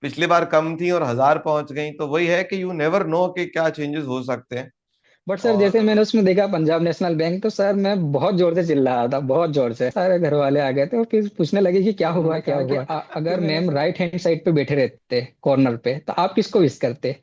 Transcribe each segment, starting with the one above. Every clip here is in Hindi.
पिछली बार कम थी और 1000 पहुंच गई, तो वही है कि यू नेवर नो कि क्या चेंजेस हो सकते हैं। बट सर जैसे और मैंने उसमें देखा पंजाब नेशनल बैंक, तो सर मैं बहुत जोर से चिल्ला रहा था, बहुत जोर से। सारे घर वाले आ गए थे और फिर पूछने लगे कि क्या हुआ उन्होंने क्या कहा कि हुआ। कि अगर मैंने मैम राइट हैंड साइड पे बैठे रहते कॉर्नर पे, तो आप किसको विश करते?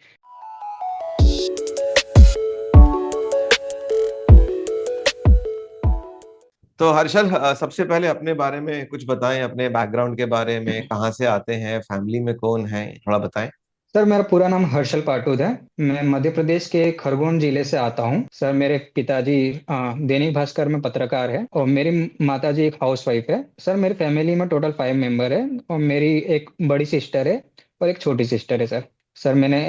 तो हर्षल, सबसे पहले अपने बारे में कुछ बताएं, अपने बैकग्राउंड के बारे में, कहाँ से आते हैं, फैमिली में कौन है, थोड़ा बताएं। सर मेरा पूरा नाम हर्षल पाटुद है। मैं मध्य प्रदेश के खरगोन जिले से आता हूँ। सर मेरे पिताजी दैनिक भास्कर में पत्रकार है, और मेरी माताजी एक हाउस वाइफ है। सर मेरी फैमिली में टोटल 5 मेंबर है, और मेरी एक बड़ी सिस्टर है और एक छोटी सिस्टर है। सर सर मैंने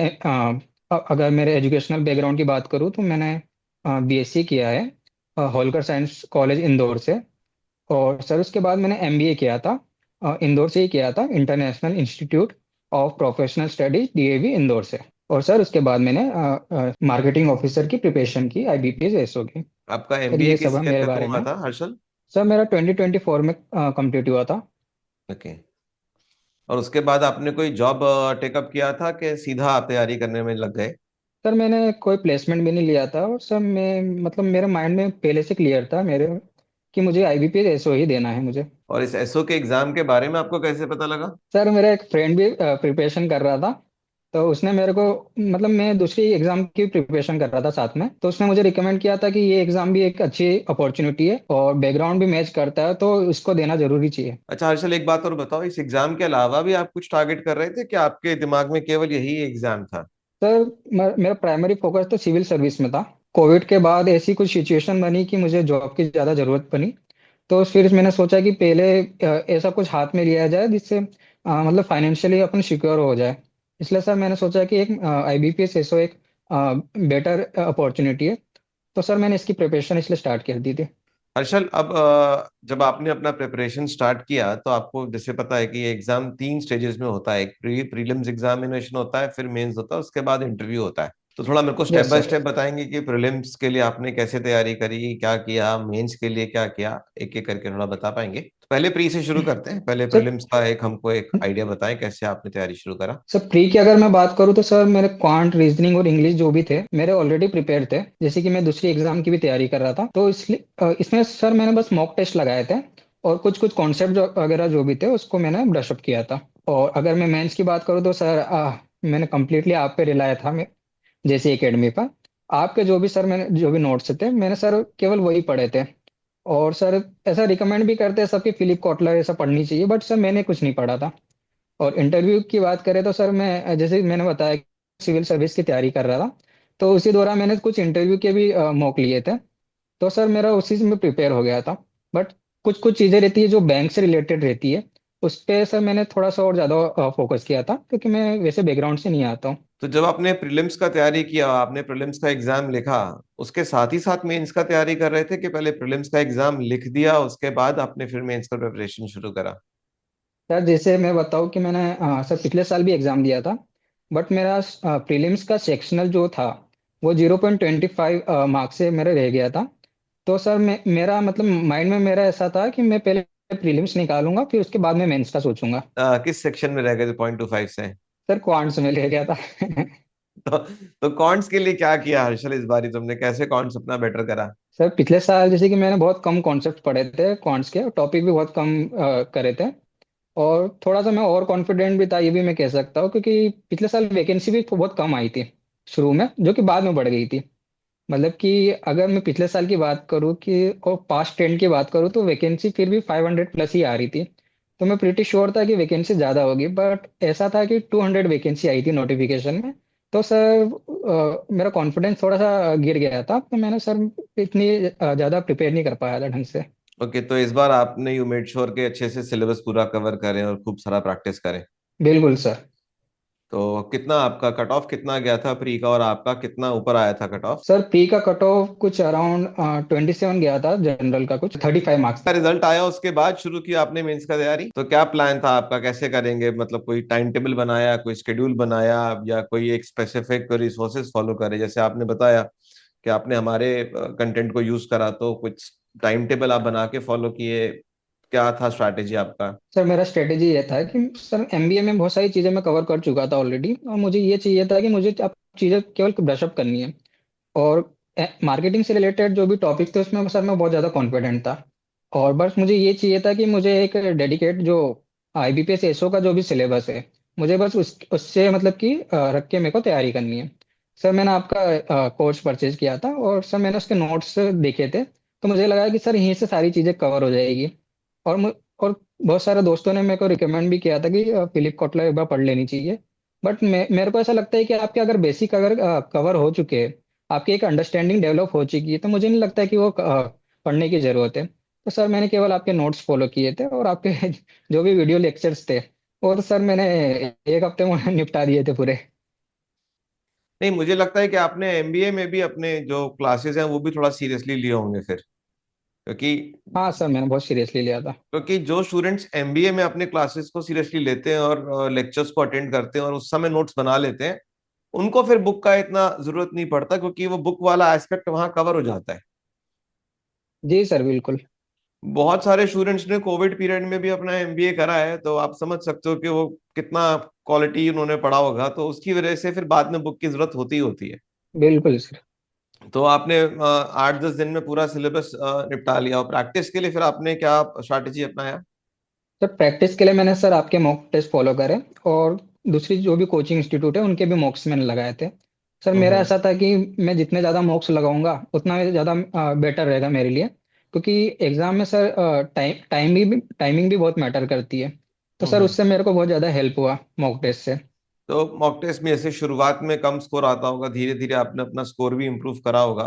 अगर मेरे एजुकेशनल बैकग्राउंड की बात करूँ तो मैंने बीएससी किया है होलकर साइंस कॉलेज इंदौर से। और सर उसके बाद मैंने एमबीए किया था, इंदौर से ही किया था, international institute of professional studies DAV Indore से। और सर उसके बाद मैंने मार्केटिंग ऑफिसर की प्रिपरेशन की, आईबीपीएस एसओ की। आपका सर एमबीए ये सब किस है ईयर मेरे में बारे हुआ में। था हर्षल? सर मेरा 2024 में कंप्लीट हुआ था। ओके। और उसके बाद आपने कोई जॉब टेकअप किया था कि सीधा आप तैयारी करने में लग गए? सर मैंने कोई प्लेसमेंट भी नहीं लिया था, और सर मैं मतलब मेरे माइंड में पहले से क्लियर था मेरे कि मुझे आईबीपीएस एसओ ही देना है मुझे। और इस एसओ के एग्जाम के बारे में आपको कैसे पता लगा? सर मेरा एक फ्रेंड भी प्रिपरेशन कर रहा था, तो उसने मेरे को, मतलब मैं दूसरी एग्जाम की प्रिपरेशन कर रहा था साथ में, तो उसने मुझे रिकमेंड किया था कि ये एग्जाम भी एक अच्छी अपॉर्चुनिटी है और बैकग्राउंड भी मैच करता है, तो इसको देना जरूरी चाहिए। अच्छा हर्षल, एक बात और बताओ, इस एग्जाम के अलावा भी आप कुछ टारगेट कर रहे थे कि आपके दिमाग में केवल यही एग्जाम था? सर मेरा प्राइमरी फोकस तो सिविल सर्विस में था। कोविड के बाद ऐसी कुछ सिचुएशन बनी कि मुझे जॉब की ज़्यादा ज़रूरत पड़ी, तो फिर मैंने सोचा कि पहले ऐसा कुछ हाथ में लिया जाए जिससे मतलब फाइनेंशियली अपन सिक्योर हो जाए। इसलिए सर मैंने सोचा कि एक आईबीपीएस एसओ एक बेटर अपॉर्चुनिटी है, तो सर मैंने इसकी प्रिपरेशन इसलिए स्टार्ट कर दी थी। हर्षल, अब जब आपने अपना प्रिपरेशन स्टार्ट किया तो आपको जैसे पता है कि ये एग्जाम 3 स्टेजेस में होता है। एक प्रीलिम्स एग्जामिनेशन होता है, फिर मेंस होता है, उसके बाद इंटरव्यू होता है। तो थोड़ा मेरे को step yes by sir. Step बताएंगे कि प्रीलिम्स के लिए आपने कैसे तैयारी करी, क्या किया, मेंस के लिए क्या किया, एक एक करके थोड़ा बता पाएंगे? तो पहले प्री से शुरू करते हैं, पहले सर प्रीलिम्स का एक हमको एक आइडिया बताएं कैसे आपने तैयारी शुरू करा। सर प्री की अगर मैं बात करूँ तो सर मेरे क्वांट रीजनिंग और इंग्लिश जो भी थे मेरे ऑलरेडी प्रिपेयर थे, जैसे कि मैं दूसरी एग्जाम की भी तैयारी कर रहा था, तो इसलिए इसमें सर मैंने बस मॉक टेस्ट लगाए थे, और कुछ कुछ कॉन्सेप्ट वगैरह जो भी थे उसको मैंने ब्रशअप किया था। और अगर मैं मेंस की बात करूँ तो सर मैंने कम्प्लीटली आप पे रिलाया था, मैं जैसे एकेडमी पर आपके जो भी सर मैंने जो भी नोट्स थे मैंने सर केवल वही पढ़े थे। और सर ऐसा रिकमेंड भी करते हैं सबकी फिलिप कॉटलर ऐसा पढ़नी चाहिए, बट सर मैंने कुछ नहीं पढ़ा था। और इंटरव्यू की बात करें तो सर मैं जैसे मैंने बताया कि सिविल सर्विस की तैयारी कर रहा था, तो उसी दौरान मैंने कुछ इंटरव्यू के भी मौके लिए थे, तो सर मेरा उसी में प्रिपेयर हो गया था। बट कुछ कुछ चीज़ें रहती है जो बैंक से रिलेटेड रहती है, उस पे सर मैंने थोड़ा सा और ज़्यादा फोकस किया था, क्योंकि मैं वैसे बैकग्राउंड से नहीं आता हूँ। तो जब आपने प्रीलिम्स का तैयारी किया, आपने प्रीलिम्स का एग्जाम लिखा, उसके साथ ही साथ मेंस का तैयारी कर रहे थे कि पहले प्रीलिम्स का एग्जाम लिख दिया उसके बाद आपने फिर मेंस का प्रिपरेशन शुरू करा? सर जैसे मैं बताऊँ कि मैंने सर पिछले साल भी एग्ज़ाम दिया था, बट मेरा प्रीलिम्स का सेक्शनल जो था वो 0.25 मार्क्स से मेरा रह गया था। तो सर मेरा मतलब माइंड में मेरा ऐसा था कि मैं पहले प्रीलिम्स निकालूंगा, फिर उसके बाद में मेंस का सोचूंगा। किस सेक्शन में रह गए थे 0.25 से? सर क्वांट्स में रह गया था। तो तो कॉन्ट्स के लिए क्या किया हर्षल, इस बारी तुमने कैसे कॉन्ट्स अपना बेटर करा? सर पिछले साल जैसे कि मैंने बहुत कम कॉन्सेप्ट पढ़े थे क्वांट्स के, टॉपिक भी बहुत कम करे थे, और थोड़ा सा मैं ओवर कॉन्फिडेंट भी था, ये भी मैं कह सकता हूँ, क्योंकि पिछले साल वैकेंसी भी बहुत कम आई थी शुरू में, जो कि बाद में बढ़ गई थी। मतलब कि अगर मैं पिछले साल की बात करूँ कि और पास्ट ट्रेंड की बात करूँ तो वैकेंसी फिर भी 500 प्लस ही आ रही थी, तो मैं प्रीटी श्योर था कि वैकेंसी ज़्यादा होगी, बट ऐसा था कि 200 वैकेंसी आई थी नोटिफिकेशन में। तो सर मेरा कॉन्फिडेंस थोड़ा सा गिर गया था, तो मैंने सर इतनी ज़्यादा प्रिपेयर नहीं कर पाया था ढंग से। ओके, तो इस बार आपने यू मेड श्योर के अच्छे से सिलेबस पूरा कवर करें और खूब सारा प्रैक्टिस करें। बिल्कुल सर। तो कितना आपका कट ऑफ कितना गया था प्री का, और आपका कितना ऊपर आया था कट ऑफ? सर प्री का कट ऑफ कुछ अराउंड 27 गया था, जनरल का कुछ 35 मार्क्स का था। रिजल्ट आया उसके बाद शुरू किया आपने मेंस का तैयारी? तो क्या प्लान था आपका, कैसे करेंगे, मतलब कोई टाइम टेबल बनाया, कोई शेड्यूल बनाया, या कोई एक स्पेसिफिक रिसोर्सेज फॉलो करे? जैसे आपने बताया कि आपने हमारे कंटेंट को यूज करा, तो कुछ टाइम टेबल आप बना के फॉलो किए, क्या था स्ट्रैटेजी आपका? सर मेरा स्ट्रेटेजी ये था कि सर एमबीए में बहुत सारी चीजें मैं कवर कर चुका था ऑलरेडी, और मुझे ये चाहिए था कि मुझे अब चीजें केवल ब्रशअप करनी है। और मार्केटिंग से रिलेटेड जो भी टॉपिक थे उसमें सर मैं बहुत ज़्यादा कॉन्फिडेंट था। और बस मुझे ये चाहिए था कि मुझे एक डेडिकेट जो आईबीपीएस एसओ का जो भी सिलेबस है, मुझे बस उससे मतलब कि रख के मेरे को तैयारी करनी है। सर मैंने आपका कोर्स परचेज किया था, और सर मैंने उसके नोट्स देखे थे, तो मुझे लगा कि सर यहीं से सारी चीज़ें कवर हो जाएगी। और बहुत सारे दोस्तों ने मेरे को रिकमेंड भी किया था कि फिलिप कॉटलर एक बार पढ़ लेनी चाहिए। बट मेरे को ऐसा लगता है कि आपके अगर बेसिक अगर कवर हो चुके हैं, आपकी एक अंडरस्टैंडिंग डेवलप हो चुकी है, तो मुझे नहीं लगता है कि वो पढ़ने की जरूरत है। तो सर मैंने केवल आपके नोट्स फॉलो किए थे, और आपके जो भी वीडियो लेक्चर्स थे वो तो सर मैंने एक हफ्ते में निपटा दिए थे पूरे। नहीं, मुझे लगता है कि आपने एमबीए में भी अपने जो क्लासेस हैं वो भी थोड़ा सीरियसली लिए होंगे फिर, क्योंकि हाँ सर मैंने बहुत सीरियसली लिया था। जो स्टूडेंट्स एमबीए में अपने क्लासेस को सीरियसली लेते हैं और लेक्चर्स को अटेंड करते हैं और उस समय नोट्स बना लेते हैं, उनको फिर बुक का इतना जरूरत नहीं पड़ता, क्योंकि वो बुक वाला एस्पेक्ट वहां कवर हो जाता है। जी सर बिल्कुल। बहुत सारे स्टूडेंट्स ने कोविड पीरियड में भी अपना एमबीए करा है, तो आप समझ सकते हो कि वो कितना क्वालिटी उन्होंने पढ़ा होगा, तो उसकी वजह से फिर बाद में बुक की जरूरत होती ही होती है। बिल्कुल सर। तो आपने 8-10 दिन में पूरा सिलेबस निपटा लिया, और प्रैक्टिस के लिए फिर आपने क्या स्ट्रैटेजी अपनाया? सर प्रैक्टिस के लिए मैंने सर आपके मॉक टेस्ट फॉलो करे, और दूसरी जो भी कोचिंग इंस्टीट्यूट है उनके भी मॉक्स मैंने लगाए थे। सर मेरा हम्म। ऐसा था कि मैं जितने ज़्यादा मॉक्स लगाऊंगा उतना ज़्यादा बेटर रहेगा मेरे लिए, क्योंकि एग्जाम में सर टाइमिंग भी बहुत मैटर करती है। तो सर हम्म। उससे मेरे को बहुत ज़्यादा हेल्प हुआ मॉक टेस्ट से। तो मॉक टेस्ट में ऐसे शुरुआत में कम स्कोर आता होगा, धीरे धीरे आपने अपना स्कोर भी इम्प्रूव करा होगा,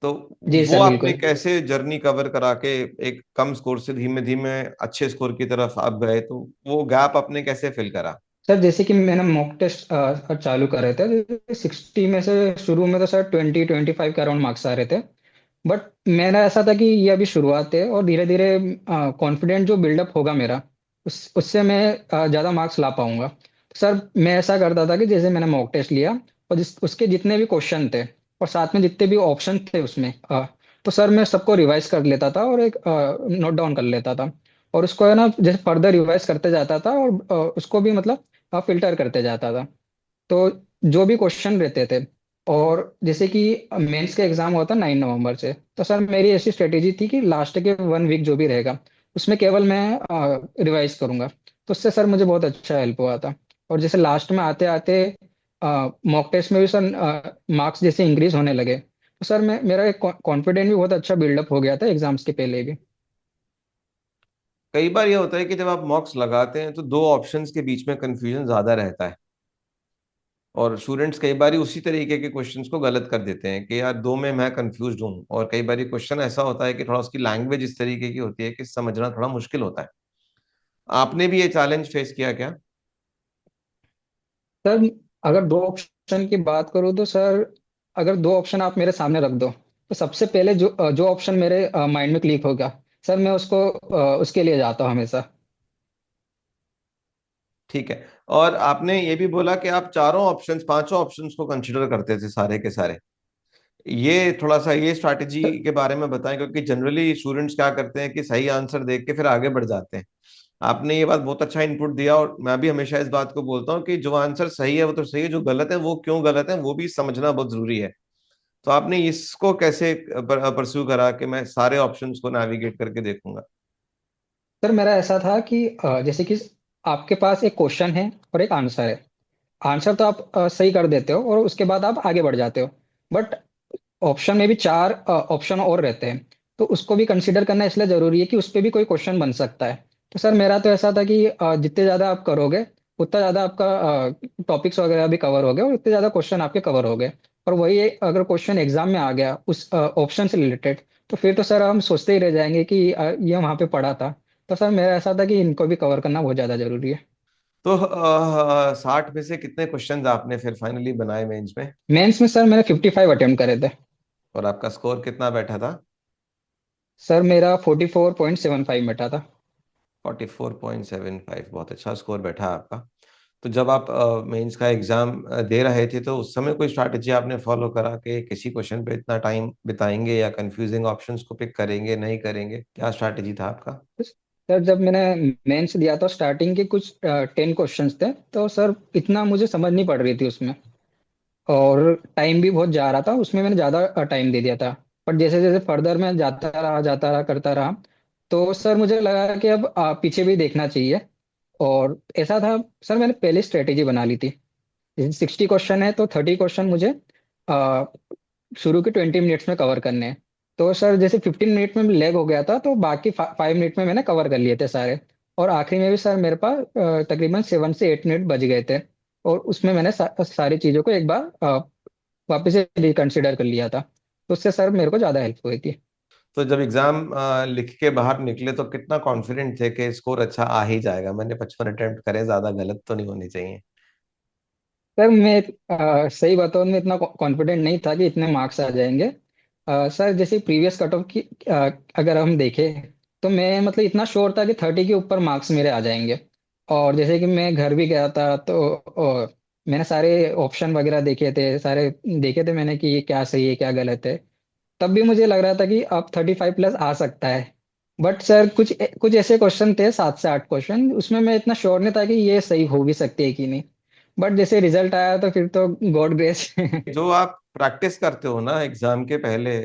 तो जी वो सर आपने बिल्कुल। कैसे जर्नी कवर करा के एक कम स्कोर से धीमे धीमे अच्छे स्कोर की तरफ आप गए, तो वो गैप आपने कैसे फिल करा? सर जैसे कि मैंने मॉक टेस्ट चालू करे थे, 60 में से शुरू में तो सर 20-25 के अराउंड मार्क्स आ रहे थे। बट मेरा ऐसा था कि ये अभी शुरुआत है, और धीरे धीरे कॉन्फिडेंट जो बिल्डअप होगा मेरा, उससे मैं ज़्यादा मार्क्स ला पाऊंगा। तो सर मैं ऐसा करता था कि जैसे मैंने मॉक टेस्ट लिया, और उसके जितने भी क्वेश्चन थे और साथ में जितने भी ऑप्शन थे उसमें, तो सर मैं सबको रिवाइज कर लेता था और एक नोट डाउन कर लेता था। और उसको है ना जैसे फर्दर रिवाइज करते जाता था, और उसको भी मतलब फिल्टर करते जाता था। तो जो भी क्वेश्चन रहते थे, और जैसे कि मेंस का एग्जाम होता 9 नवंबर से, तो सर मेरी ऐसी स्ट्रेटेजी थी कि लास्ट के 1 वीक जो भी रहेगा उसमें केवल मैं रिवाइज करूंगा। तो उससे सर मुझे बहुत अच्छा हेल्प हुआ था। और जैसे लास्ट में आते आते मॉक टेस्ट में भी सर मार्क्स जैसे इंक्रीज होने लगे, तो सर मैं मेरा एक कॉन्फिडेंस भी बहुत अच्छा बिल्डअप हो गया था एग्जाम्स के पहले भी। कई बार ये होता है कि जब आप मॉक्स लगाते हैं तो दो ऑप्शंस के बीच में कंफ्यूजन ज्यादा रहता है, और स्टूडेंट्स कई बार उसी तरीके के क्वेश्चंस को गलत कर देते हैं कि यार दो में मैं कंफ्यूज हूँ, और कई बार क्वेश्चन ऐसा होता है कि थोड़ा उसकी लैंग्वेज इस तरीके की होती है कि समझना थोड़ा मुश्किल होता है। आपने भी ये चैलेंज फेस किया क्या? सर अगर दो ऑप्शन की बात करूँ तो सर, अगर दो ऑप्शन आप मेरे सामने रख दो, तो सबसे पहले जो ऑप्शन मेरे माइंड में क्लिक होगा, सर मैं उसको उसके लिए जाता हूँ हमेशा। ठीक है। और आपने ये भी बोला कि आप चारों ऑप्शंस, पांचों ऑप्शंस को कंसिडर करते थे सारे के सारे। ये थोड़ा सा ये स्ट्रैटेजी सर के बारे में बताएं, क्योंकि जनरली स्टूडेंट्स क्या करते हैं कि सही आंसर देख के फिर आगे बढ़ जाते हैं। आपने ये बात बहुत अच्छा इनपुट दिया, और मैं भी हमेशा इस बात को बोलता हूँ कि जो आंसर सही है वो तो सही है, जो गलत है वो क्यों गलत है वो भी समझना बहुत जरूरी है। तो आपने इसको कैसे परस्यू करा कि मैं सारे ऑप्शंस को नेविगेट करके देखूंगा? सर मेरा ऐसा था कि जैसे कि आपके पास एक क्वेश्चन है और एक आंसर है। आंसर तो आप सही कर देते हो और उसके बाद आप आगे बढ़ जाते हो। बट ऑप्शन में भी चार ऑप्शन और रहते हैं, तो उसको भी कंसीडर करना इसलिए जरूरी है कि उस पे भी कोई क्वेश्चन बन सकता है। तो सर मेरा तो ऐसा था कि जितने ज्यादा आप करोगे उतना ज्यादा आपका टॉपिक्स वगैरह भी कवर हो गए, और उतने ज्यादा क्वेश्चन आपके कवर हो गए। और वही अगर क्वेश्चन एग्जाम में आ गया उस ऑप्शन से रिलेटेड, तो फिर तो सर हम सोचते ही रह जाएंगे कि ये वहाँ पे पढ़ा था। तो सर मेरा ऐसा था कि इनको भी कवर करना बहुत ज्यादा जरूरी है। तो 60 में से कितने क्वेश्चन आपने फिर फाइनली बनाए मेंस में? मेंस में सर मैंने 55 अटेम्प्ट करे थे। और आपका स्कोर कितना बैठा था? सर मेरा 44.75 बैठा था। 44.75, बहुत अच्छा स्कोर बैठा आपका। तो जब आप मेंस का एग्जाम दे रहे थे तो उस समय कोई स्ट्रैटेजी आपने फॉलो करा कि किसी क्वेश्चन पे इतना टाइम बिताएंगे या कंफ्यूजिंग ऑप्शंस को पिक करेंगे नहीं करेंगे, क्या स्ट्रैटेजी था आपका? सर जब मैंने मेंस दिया था स्टार्टिंग के कुछ 10 क्वेश्चंस थे, तो सर इतना मुझे समझ नहीं पड़ रही थी उसमें, और टाइम भी बहुत जा रहा था उसमें, मैंने ज़्यादा टाइम दे दिया था। पर जैसे जैसे फर्दर मैं जाता रहा करता रहा, तो सर मुझे लगा कि अब पीछे भी देखना चाहिए। और ऐसा था सर, मैंने पहले स्ट्रेटेजी बना ली थी। जैसे 60 क्वेश्चन है तो 30 क्वेश्चन मुझे आ, शुरू के 20 मिनट्स में कवर करने हैं। तो सर जैसे 15 मिनट में लैग हो गया था, तो बाकी 5 मिनट में मैंने कवर कर लिए थे सारे। और आखिरी में भी सर मेरे पास तकरीबन 7 से 8 मिनट बच गए थे। और उसमें मैंने सारी चीज़ों को एक बार वापस से रिकंसिडर कर लिया था। तो उससे सर मेरे को ज़्यादा हेल्प हुई थी। तो जब एग्जाम लिख के बाहर निकले तो कितना कॉन्फिडेंट थे कि स्कोर अच्छा आ ही जाएगा, मैंने 55 अटेम्प्ट करे, ज्यादा गलत तो नहीं होनी चाहिए? सर मैं सही बताऊँ, मैं इतना कॉन्फिडेंट नहीं था कि इतने मार्क्स आ जाएंगे। सर जैसे प्रीवियस कट ऑफ की अगर हम देखें, तो मैं मतलब इतना श्योर था कि 30 के ऊपर मार्क्स मेरे आ जाएंगे। और जैसे कि मैं घर भी गया था, तो मैंने सारे ऑप्शन वगैरह देखे थे, सारे देखे थे मैंने कि ये क्या सही है क्या गलत है। तब भी मुझे लग रहा था कि अब 35 प्लस आ सकता है। बट सर कुछ कुछ ऐसे क्वेश्चन थे, 7 से 8 क्वेश्चन, उसमें मैं इतना श्योर नहीं था कि ये सही हो भी सकती है कि नहीं। बट जैसे रिजल्ट आया तो फिर तो गॉड ग्रेस। जो आप प्रैक्टिस करते हो ना एग्जाम के पहले,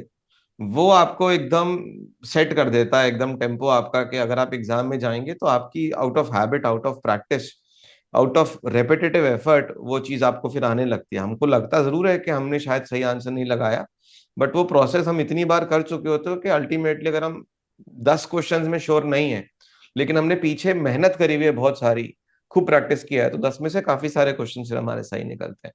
वो आपको एकदम सेट कर देता है, एकदम टेम्पो आपका, कि अगर आप एग्जाम में जाएंगे तो आपकी out of habit, out of practice, out of repetitive effort वो चीज आपको फिर आने लगती है। हमको लगता जरूर है कि हमने शायद सही आंसर नहीं लगाया, बट वो प्रोसेस हम इतनी बार कर चुके होते हो कि अल्टीमेटली अगर हम 10 क्वेश्चंस में श्योर नहीं है, लेकिन हमने पीछे मेहनत करी हुई है बहुत सारी, खूब प्रैक्टिस किया है, तो 10 में से काफी सारे क्वेश्चन फिर हमारे सही निकलते हैं।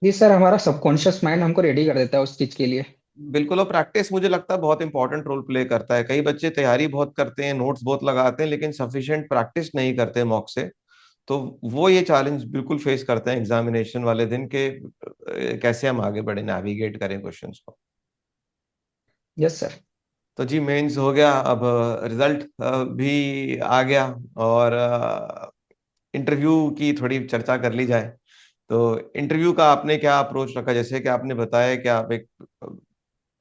जी सर, हमारा सबकॉन्शियस माइंड हमको रेडी कर देता है उस चीज के लिए। बिल्कुल। और प्रैक्टिस मुझे लगता है बहुत इंपॉर्टेंट रोल प्ले करता है। कई बच्चे तैयारी बहुत करते हैं, नोट्स बहुत लगाते हैं, लेकिन सफिशिएंट प्रैक्टिस नहीं करते मॉक से। तो वो ये चैलेंज बिल्कुल फेस करते हैं एग्जामिनेशन वाले दिन के, कैसे हम आगे बढ़े, नेविगेट करें क्वेश्चंस को। Yes sir. तो जी मेंस हो गया, अब रिजल्ट भी आ गया, और इंटरव्यू की थोड़ी चर्चा कर ली जाए। तो इंटरव्यू का आपने क्या अप्रोच रखा? जैसे कि आपने बताया कि आप एक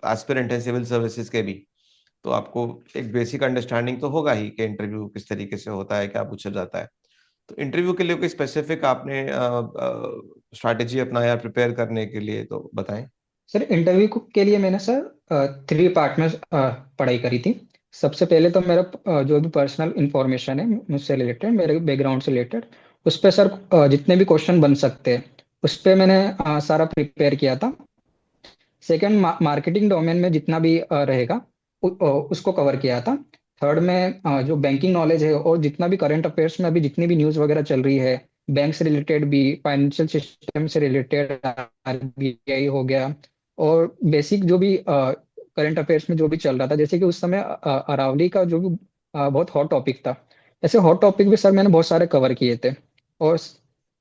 एस्पिरेंट हैं सिविल सर्विसेज के भी, तो आपको एक बेसिक अंडरस्टैंडिंग तो होगा ही कि इंटरव्यू किस तरीके से होता है, क्या पूछा जाता है। तो इंटरव्यू के लिए कोई स्पेसिफिक आपने स्ट्रैटेजी अपनाया प्रिपेयर करने के लिए, तो बताएं। सर इंटरव्यू के लिए मैंने सर 3 पार्ट में पढ़ाई करी थी। सबसे पहले तो मेरा जो भी पर्सनल इंफॉर्मेशन है मुझसे रिलेटेड, मेरे बैकग्राउंड से रिलेटेड, उस पर सर जितने भी क्वेश्चन बन सकते हैं उस पर मैंने सारा प्रिपेयर किया था। सेकंड, मार्केटिंग डोमेन में जितना भी रहेगा उसको कवर किया था। थर्ड में जो बैंकिंग नॉलेज है और जितना भी करंट अफेयर्स में अभी जितनी भी न्यूज़ वगैरह चल रही है, बैंक से रिलेटेड भी, फाइनेंशियल सिस्टम से रिलेटेड, आरबीआई हो गया, और बेसिक जो भी करंट अफेयर्स में जो भी चल रहा था, जैसे कि उस समय अरावली का जो भी बहुत हॉट टॉपिक था, ऐसे हॉट टॉपिक भी सर मैंने बहुत सारे कवर किए थे। और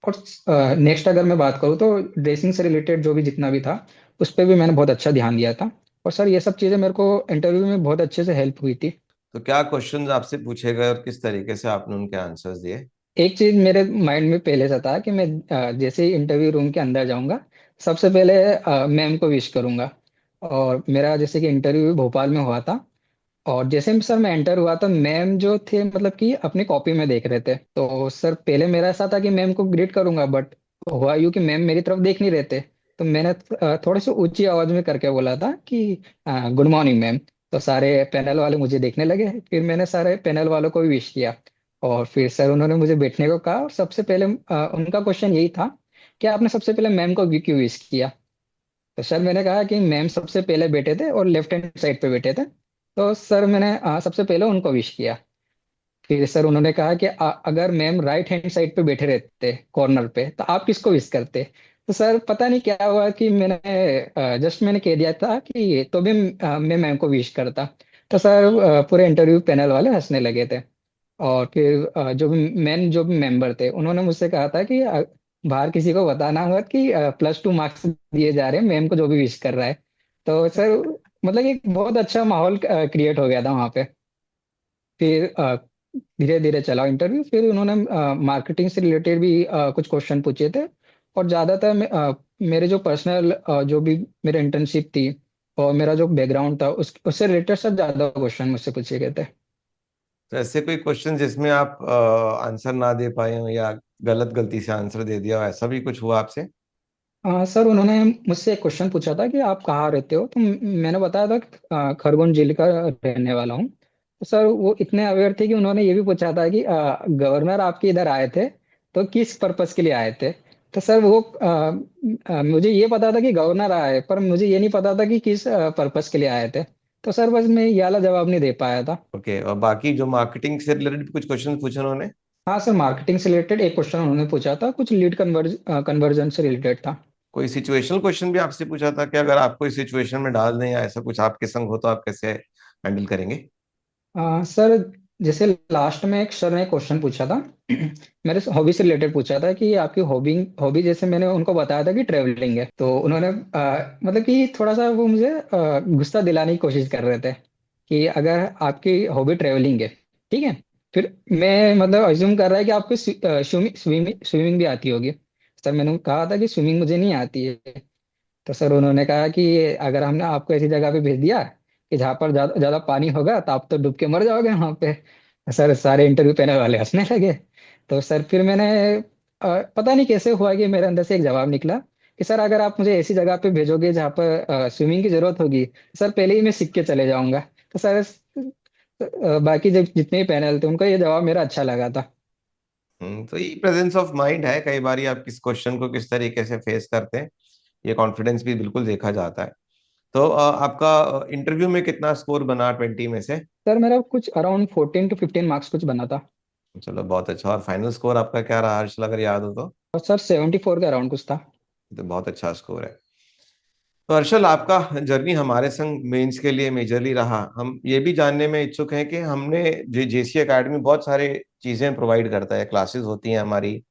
और नेक्स्ट अगर मैं बात करूँ तो ड्रेसिंग से रिलेटेड जो भी जितना भी था उस पर भी मैंने बहुत अच्छा ध्यान दिया था। और सर ये सब चीज़ें मेरे को इंटरव्यू में बहुत अच्छे से हेल्प हुई थी। तो क्या क्वेश्चंस आपसे पूछे गए और किस तरीके से आपने उनके आंसर्स दिए? एक चीज़ मेरे माइंड में पहले से था कि मैं जैसे ही इंटरव्यू रूम के अंदर जाऊंगा, सबसे पहले मैम को विश करूंगा। और मेरा जैसे कि इंटरव्यू भोपाल में हुआ था, और जैसे ही सर मैं एंटर हुआ तो मैम जो थे मतलब कि अपनी कॉपी में देख रहे थे। तो सर पहले मेरा ऐसा था कि मैम को ग्रीट करूंगा, बट हुआ यूं कि मैम मेरी तरफ देख नहीं रहे थे। तो मैंने थोड़ी सी ऊंची आवाज में करके बोला था कि गुड मॉर्निंग मैम। तो सारे पैनल वाले मुझे देखने लगे, फिर मैंने सारे पैनल वालों को भी विश किया। और फिर सर उन्होंने मुझे बैठने को कहा, और सबसे पहले उनका क्वेश्चन यही था कि आपने सबसे पहले मैम को क्यों विश किया। तो सर मैंने कहा कि मैम सबसे पहले बैठे थे और लेफ्ट हैंड साइड पे बैठे थे। तो सर मैंने सबसे पहले उनको विश किया। फिर सर उन्होंने कहा कि अगर मैम राइट हैंड साइड पे बैठे रहते कॉर्नर पे तो आप किसको विश करते। तो सर पता नहीं क्या हुआ कि मैंने जस्ट मैंने कह दिया था कि तो भी मैं मैम को विश करता। तो सर पूरे इंटरव्यू पैनल वाले हंसने लगे थे। और फिर जो भी मेंबर थे उन्होंने मुझसे कहा था कि बाहर किसी को बताना मत कि +2 मार्क्स दिए जा रहे हैं मैम को जो भी विश कर रहा है। तो सर मतलब एक बहुत अच्छा माहौल क्रिएट हो गया था वहाँ पे। फिर धीरे धीरे चला इंटरव्यू। फिर उन्होंने मार्केटिंग से रिलेटेड भी कुछ क्वेश्चन पूछे थे। और ज़्यादातर मेरे जो पर्सनल जो भी मेरे इंटर्नशिप थी और मेरा जो बैकग्राउंड था उससे रिलेटेड सर ज़्यादा क्वेश्चन मुझसे पूछे गए थे। तो ऐसे कोई क्वेश्चन जिसमें आप आंसर ना दे पाए हो या गलती से आंसर दे दिया हो, ऐसा भी कुछ हुआ आपसे? सर उन्होंने मुझसे एक क्वेश्चन पूछा था कि आप कहाँ रहते हो, तो मैंने बताया था कि खरगोन जिले का रहने वाला हूँ। तो सर वो इतने अवेयर थे कि उन्होंने ये भी पूछा था कि गवर्नर आपके इधर आए थे तो किस पर्पस के लिए आए थे। तो सर वो मुझे ये पता था कि गवर्नर आए, पर मुझे ये नहीं पता था कि किस पर्पस के लिए आए थे। तो सर बस मैं ये वाला जवाब नहीं दे पाया था। ओके, और बाकी जो मार्केटिंग से रिलेटेड कुछ क्वेश्चन पूछे उन्होंने? हाँ सर, मार्केटिंग से रिलेटेड एक क्वेश्चन उन्होंने पूछा था, कुछ लीड कन्वर्जन से रिलेटेड था। कोई सिचुएशनल क्वेश्चन भी आपसे पूछा था कि अगर आपको इस सिचुएशन में डाल दें या ऐसा कुछ आपके संग हो तो आप कैसे हैंडल करेंगे? सर जैसे लास्ट में एक सर ने क्वेश्चन पूछा था मेरे हॉबी से रिलेटेड पूछा था कि आपकी हॉबी हॉबी, जैसे मैंने उनको बताया था कि ट्रेवलिंग है, तो उन्होंने मतलब कि थोड़ा सा वो मुझे गुस्सा दिलाने की कोशिश कर रहे थे कि अगर आपकी हॉबी ट्रेवलिंग है, ठीक है, फिर मैं मतलब अज्यूम कर रहा है कि आपको स्विमिंग स्विमिंग भी आती होगी। सर मैंने कहा था कि स्विमिंग मुझे नहीं आती है। तो सर उन्होंने कहा कि अगर हमने आपको ऐसी जगह पे भेज दिया कि जहाँ पर ज्यादा ज्यादा पानी होगा तो आप तो डूब के मर जाओगे वहां पे। सर सारे इंटरव्यू देने वाले हंसने लगे। तो सर फिर मैंने पता नहीं कैसे हुआ कि मेरे अंदर से एक जवाब निकला कि सर अगर आप मुझे ऐसी जगह पे भेजोगे जहाँ पर स्विमिंग की जरूरत होगी, सर पहले ही मैं सीख के चले जाऊंगा। तो सर बाकी जब जितने भी पैनल थे उनको ये जवाब मेरा अच्छा लगा था। तो ये प्रेजेंस ऑफ माइंड है, कई बार आप किस क्वेश्चन को किस तरीके से फेस करते हैं, ये कॉन्फिडेंस भी बिल्कुल देखा जाता है। तो आपका इंटरव्यू में कितना स्कोर बना 20 में से? सर मेरा कुछ अराउंड 14 to 15 मार्क्स कुछ बना था। चलो बहुत अच्छा। और फाइनल स्कोर आपका क्या रहा हर्षल, अगर याद हो तो? और सर 74 के अराउंड कुछ था। तो बहुत अच्छा स्कोर है। तो हर्षल, आपका जर्नी हमारे संग मेंस के लिए मेजरली रहा। हम ये भी जानने में इच्छुक हैं कि हमने जेसी एकेडमी बहुत सारे चीज़ें प्रोवाइड करता है, क्लासेस होती हैं हमारी,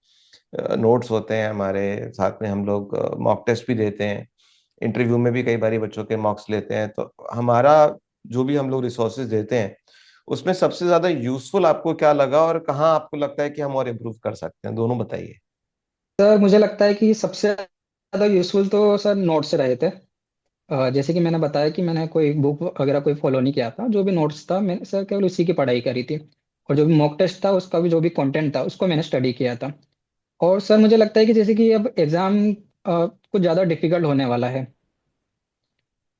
नोट्स होते हैं हमारे साथ में, हम लोग मॉक टेस्ट भी देते हैं, इंटरव्यू में भी कई बार बच्चों के मॉक्स लेते हैं। तो हमारा जो भी हम लोग रिसोर्सेज देते हैं उसमें सबसे ज्यादा यूजफुल आपको क्या लगा, और कहाँ आपको लगता है कि हम और इम्प्रूव कर सकते हैं, दोनों बताइए। सर मुझे लगता है कि सबसे ज़्यादा यूजफुल तो सर नोट्स रहे थे। जैसे कि मैंने बताया कि मैंने कोई बुक वगैरह कोई फॉलो नहीं किया था, जो भी नोट्स था मैंने सर केवल उसी की पढ़ाई करी थी। और जो भी मॉक टेस्ट था उसका भी जो भी कंटेंट था उसको मैंने स्टडी किया था। और सर मुझे लगता है कि जैसे कि अब एग्ज़ाम कुछ ज़्यादा डिफिकल्ट होने वाला है।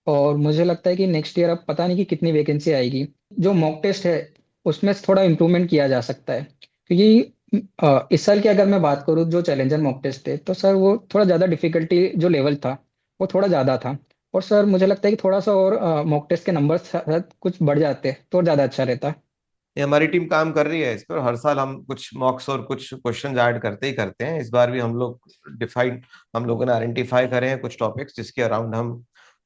और मुझे लगता है कि नेक्स्ट ईयर अब पता नहीं कि कितनी वैकेंसी आएगी। जो मॉक टेस्ट है उसमें से थोड़ा इम्प्रूवमेंट किया जा सकता है, क्योंकि इस साल की अगर मैं बात करूँ जो चैलेंजर मॉक टेस्ट थे तो सर वो थोड़ा ज़्यादा डिफिकल्टी जो लेवल था वो थोड़ा ज़्यादा था। और सर मुझे लगता है कि थोड़ा सा और मॉक टेस्ट के नंबर शायद कुछ बढ़ जाते तो ज़्यादा अच्छा रहता। ये हमारी टीम काम कर रही है इस पर, हर साल हम कुछ मॉक्स और कुछ क्वेश्चन ऐड करते ही करते हैं। इस बार भी हम लोग डिफाइन हम लोगों ने आइडेंटिफाई करे हैं कुछ टॉपिक्स जिसके अराउंड हम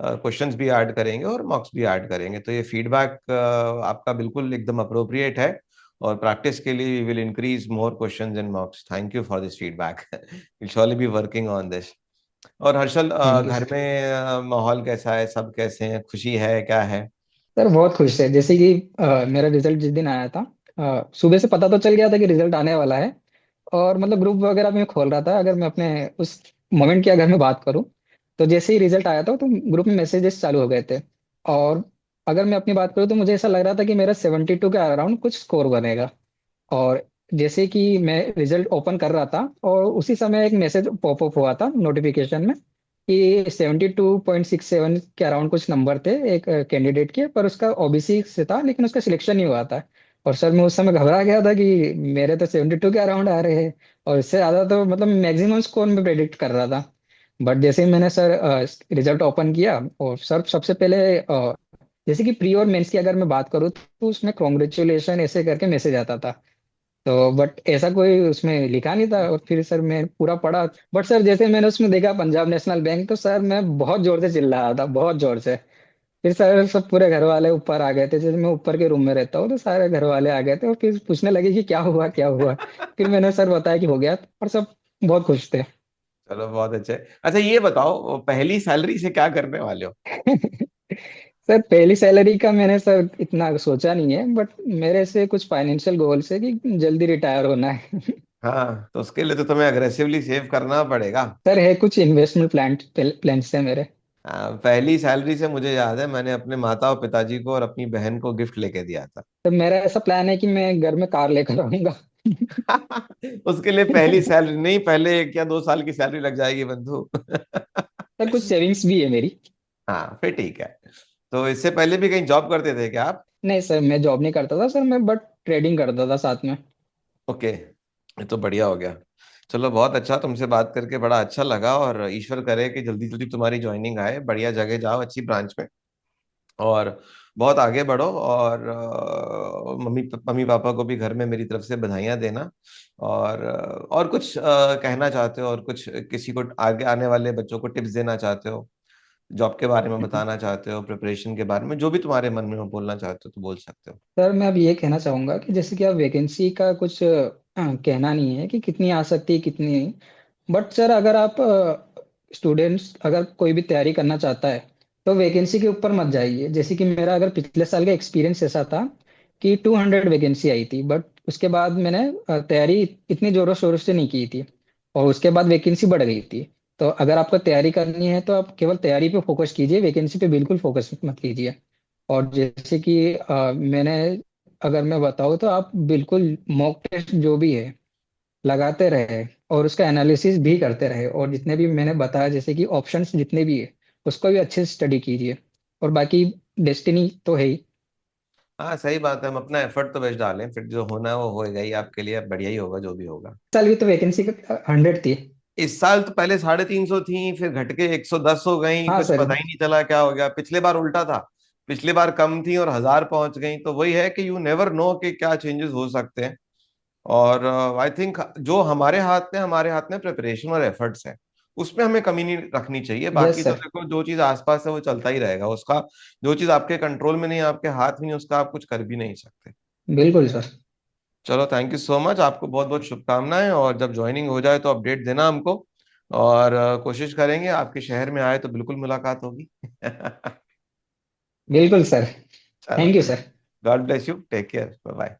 क्वेश्चंस भी ऐड करेंगे और मॉक्स भी ऐड करेंगे। तो ये फीडबैक आपका बिल्कुल एकदम अप्रोप्रिएट है, और प्रैक्टिस के लिए we will increase more questions and mocks. Thank you for this feedback, will surely be working on this. और हर्षल, थैंक यू घर सर। में माहौल कैसा है, सब कैसे हैं, खुशी है, क्या है? सर बहुत खुश है। जैसे कि मेरा रिजल्ट जिस दिन आया था, सुबह से पता तो चल गया था कि रिजल्ट आने वाला है। और मतलब ग्रुप वगैरह में खोल रहा था, अगर मैं अपने उस मोमेंट की अगर मैं बात करूं तो जैसे ही रिजल्ट आया था तो ग्रुप में मैसेजेस चालू हो गए थे। और अगर मैं अपनी बात करूं तो मुझे ऐसा लग रहा था कि मेरा 72 के अराउंड कुछ स्कोर बनेगा। और जैसे कि मैं रिजल्ट ओपन कर रहा था और उसी समय एक मैसेज पॉपअप हुआ था नोटिफिकेशन में कि 72.67 के अराउंड कुछ नंबर थे एक कैंडिडेट के, पर उसका ओबीसी से था लेकिन उसका सिलेक्शन नहीं हुआ था। और सर मैं उस समय घबरा गया था कि मेरे तो 72 के अराउंड आ रहे हैं और इससे ज़्यादा तो मतलब मैक्सिमम स्कोर में प्रेडिक्ट कर रहा था। बट जैसे ही मैंने सर रिजल्ट ओपन किया और सर सबसे पहले जैसे कि प्री और मेंस की अगर मैं बात करूँ तो उसमें कॉन्ग्रेचुलेशन ऐसे करके मैसेज आता था। तो बट ऐसा कोई उसमें लिखा नहीं था। और फिर सर मैं पूरा पढ़ा, बट सर जैसे मैंने उसमें देखा पंजाब नेशनल बैंक, तो सर मैं बहुत जोर से चिल्ला रहा था, बहुत जोर से। फिर सर सब पूरे घर वाले ऊपर आ गए थे, जैसे मैं ऊपर के रूम में रहता हूँ तो सारे घर वाले आ गए थे और फिर पूछने लगे कि क्या हुआ क्या हुआ। फिर मैंने सर बताया कि हो गया, और सब बहुत खुश थे। चलो बहुत अच्छे। अच्छा ये बताओ, पहली सैलरी से क्या करने वाले हो? सर पहली सैलरी का मैंने सर इतना सोचा नहीं है, बट मेरे से कुछ फाइनेंशियल गोल्स है कि जल्दी रिटायर होना है। हाँ, तो उसके लिए तो तुम्हें अग्रेसिवली सेव करना पड़ेगा। सर है कुछ इन्वेस्टमेंट प्लान है मेरे। पहली सैलरी से मुझे याद है, मैंने अपने माता और पिताजी को और अपनी बहन को गिफ्ट लेके दिया था। तो मेरा ऐसा प्लान है कि मैं घर में कार लेकर आऊंगा। उसके लिए पहली सैलरी नहीं, पहले 1 या 2 साल की सैलरी लग जाएगी बंधु। सर कुछ सेविंग्स भी है मेरी। हाँ, फिर ठीक है। तो इससे पहले भी कहीं जॉब करते थे क्या आप? नहीं सर, मैं जॉब नहीं करता था सर, मैं बट ट्रेडिंग करता था साथ में। ओके, ये तो बढ़िया हो गया। चलो, बहुत अच्छा, तुमसे बात करके बड़ा अच्छा लगा, और ईश्वर करे कि जल्दी जल्दी तुम्हारी ज्वाइनिंग आए, बढ़िया जगह जाओ, अच्छी ब्रांच में, और बहुत आगे बढ़ो। और मम्मी मम्मी पापा को भी घर में मेरी तरफ से बधाइयाँ देना। और कुछ कहना चाहते हो, और कुछ किसी को आगे आने वाले बच्चों को टिप्स देना चाहते हो, जॉब के बारे में बताना चाहते हो, प्रिपरेशन के बारे में, जो भी तुम्हारे मन में हो बोलना चाहते हो तो बोल सकते हो। सर मैं अब ये कहना चाहूंगा कि जैसे कि आप वैकेंसी का कुछ कहना नहीं है कि कितनी आ सकती है कितनी नहीं। बट सर अगर आप स्टूडेंट्स अगर कोई भी तैयारी करना चाहता है तो वैकेंसी के ऊपर मत जाइए। जैसे कि मेरा अगर पिछले साल का एक्सपीरियंस ऐसा था कि 200 वैकेंसी आई थी, बट उसके बाद मैंने तैयारी इतनी जोरों शोरों से नहीं की थी, और उसके बाद वैकेंसी बढ़ गई थी। तो अगर आपको तैयारी करनी है तो आप केवल तैयारी पे फोकस कीजिए, वैकेंसी पे बिल्कुल फोकस मत कीजिए। और जैसे कि मैंने अगर मैं बताऊँ तो आप बिल्कुल मॉक टेस्ट जो भी है लगाते रहे, और उसका एनालिसिस भी करते रहे, और जितने भी मैंने बताया जैसे कि ऑप्शंस जितने भी है उसको भी अच्छे से स्टडी कीजिए। और बाकी डेस्टिनी तो है ही। हाँ, सही बात है, हम अपना एफर्ट तो बेस्ट डालें, फिर जो होना है वो होएगा ही, आपके लिए बढ़िया ही होगा जो भी होगा। साल की तो वैकेंसी 100 थी। इस साल तो पहले 350 थी, फिर घट के 110 हो गई, हाँ कुछ सर। पता ही नहीं चला क्या हो गया। पिछले बार उल्टा था, पिछली बार कम थी और 1000 पहुंच गई। तो वही है कि यू नेवर नो कि क्या चेंजेस हो सकते हैं। और आई थिंक जो हमारे हाथ में प्रिपरेशन और एफर्ट्स है, उसमें हमें कमी नहीं रखनी चाहिए। यस बाकी तो सर। देखो, जो चीज आसपास है वो चलता ही रहेगा उसका। जो चीज आपके कंट्रोल में नहीं है, आपके हाथ में नहीं है, उसका आप कुछ कर भी नहीं सकते। बिल्कुल सर। चलो, थैंक यू सो मच, आपको बहुत बहुत शुभकामनाएं, और जब ज्वाइनिंग हो जाए तो अपडेट देना हमको। और कोशिश करेंगे आपके शहर में आए तो बिल्कुल मुलाकात होगी। बिल्कुल सर। चलो, thank you sir. God bless you, take care, bye bye.